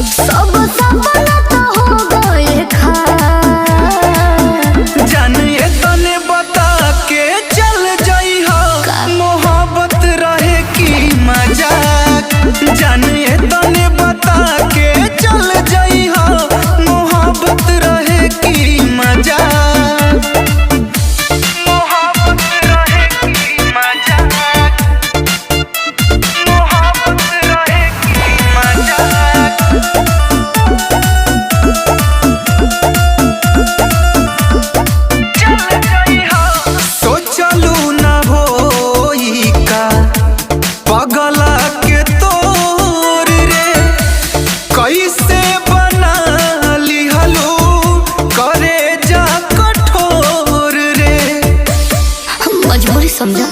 सब सपना तो हो गए खा। जानिए तने बता के चल जाई हो, मोहब्बत रहे की मजाक। जानिए तने बता के चल जाई हो, मोहब्बत रहे की मजाक। मोहब्बत रहे की मजाक, मोहब्बत रहे की मजाक। तो चलू ना होई का पगला के तोर रे, कैसे बना लिहलू करे जा कठोर रे। मजबूरी समझा।